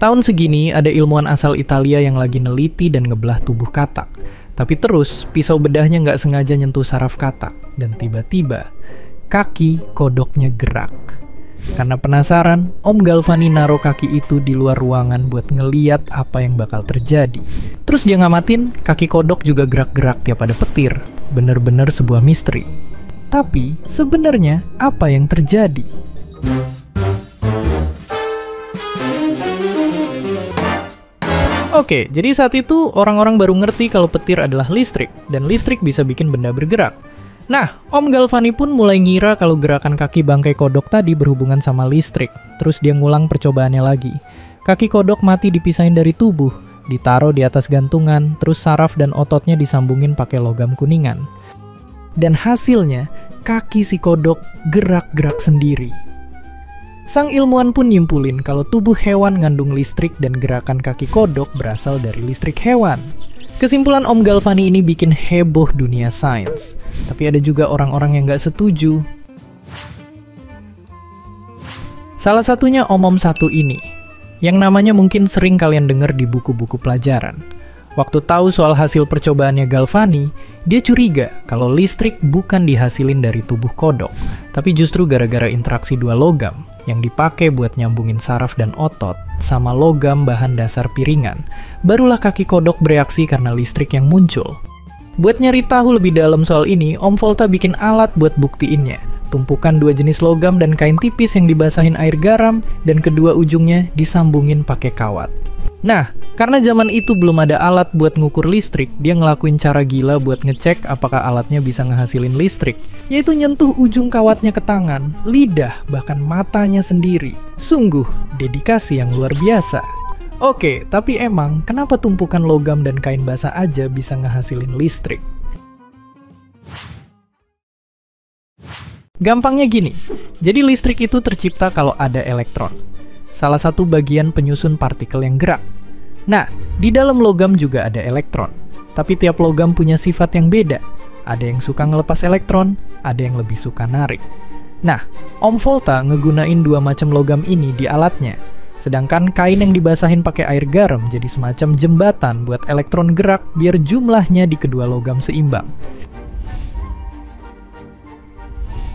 Tahun segini ada ilmuwan asal Italia yang lagi neliti dan ngebelah tubuh katak. Tapi terus pisau bedahnya nggak sengaja nyentuh saraf katak. Dan tiba-tiba kaki kodoknya gerak. Karena penasaran, Om Galvani naruh kaki itu di luar ruangan buat ngeliat apa yang bakal terjadi. Terus dia ngamatin, kaki kodok juga gerak-gerak tiap ada petir. Bener-bener sebuah misteri. Tapi sebenarnya apa yang terjadi? Oke, jadi saat itu orang-orang baru ngerti kalau petir adalah listrik, dan listrik bisa bikin benda bergerak. Nah, Om Galvani pun mulai ngira kalau gerakan kaki bangkai kodok tadi berhubungan sama listrik. Terus dia ngulang percobaannya lagi. Kaki kodok mati dipisahin dari tubuh, ditaruh di atas gantungan, terus saraf dan ototnya disambungin pakai logam kuningan. Dan hasilnya, kaki si kodok gerak-gerak sendiri. Sang ilmuwan pun nyimpulin kalau tubuh hewan ngandung listrik dan gerakan kaki kodok berasal dari listrik hewan. Kesimpulan Om Galvani ini bikin heboh dunia sains. Tapi ada juga orang-orang yang nggak setuju. Salah satunya om-om satu ini, yang namanya mungkin sering kalian dengar di buku-buku pelajaran. Waktu tahu soal hasil percobaannya Galvani, dia curiga kalau listrik bukan dihasilin dari tubuh kodok, tapi justru gara-gara interaksi dua logam yang dipakai buat nyambungin saraf dan otot sama logam bahan dasar piringan. Barulah kaki kodok bereaksi karena listrik yang muncul. Buat nyari tahu lebih dalam soal ini, Om Volta bikin alat buat buktiinnya. Tumpukan dua jenis logam dan kain tipis yang dibasahin air garam dan kedua ujungnya disambungin pakai kawat. Nah, karena zaman itu belum ada alat buat ngukur listrik, dia ngelakuin cara gila buat ngecek apakah alatnya bisa ngehasilin listrik, yaitu nyentuh ujung kawatnya ke tangan, lidah, bahkan matanya sendiri. Sungguh, dedikasi yang luar biasa. Oke, tapi emang kenapa tumpukan logam dan kain basah aja bisa ngehasilin listrik? Gampangnya gini, jadi listrik itu tercipta kalau ada elektron. Salah satu bagian penyusun partikel yang gerak. Nah, di dalam logam juga ada elektron. Tapi tiap logam punya sifat yang beda. Ada yang suka ngelepas elektron, ada yang lebih suka narik. Nah, Om Volta ngegunain dua macam logam ini di alatnya. Sedangkan kain yang dibasahin pakai air garam jadi semacam jembatan buat elektron gerak biar jumlahnya di kedua logam seimbang.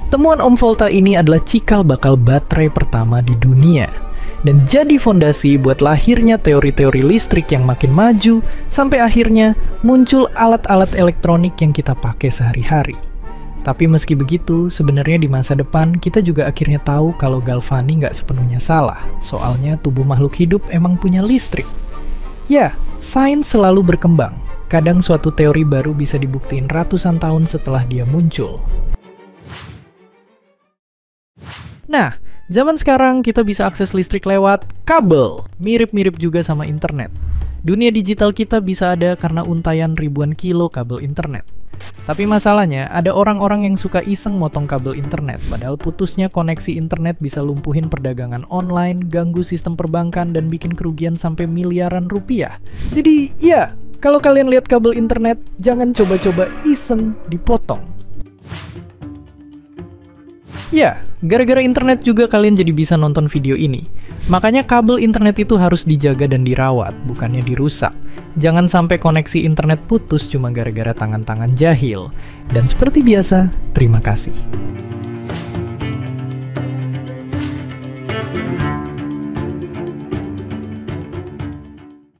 Temuan Om Volta ini adalah cikal bakal baterai pertama di dunia. Dan jadi fondasi buat lahirnya teori-teori listrik yang makin maju, sampai akhirnya muncul alat-alat elektronik yang kita pakai sehari-hari. Tapi meski begitu, sebenarnya di masa depan kita juga akhirnya tahu kalau Galvani nggak sepenuhnya salah. Soalnya tubuh makhluk hidup emang punya listrik. Ya, sains selalu berkembang. Kadang suatu teori baru bisa dibuktiin ratusan tahun setelah dia muncul. Nah, zaman sekarang kita bisa akses listrik lewat kabel. Mirip-mirip juga sama internet. Dunia digital kita bisa ada karena untayan ribuan kilo kabel internet. Tapi masalahnya, ada orang-orang yang suka iseng motong kabel internet. Padahal putusnya koneksi internet bisa lumpuhin perdagangan online, ganggu sistem perbankan, dan bikin kerugian sampai miliaran rupiah. Jadi ya, kalau kalian lihat kabel internet, jangan coba-coba iseng dipotong. Ya, gara-gara internet juga kalian jadi bisa nonton video ini. Makanya kabel internet itu harus dijaga dan dirawat, bukannya dirusak. Jangan sampai koneksi internet putus cuma gara-gara tangan-tangan jahil. Dan seperti biasa, terima kasih.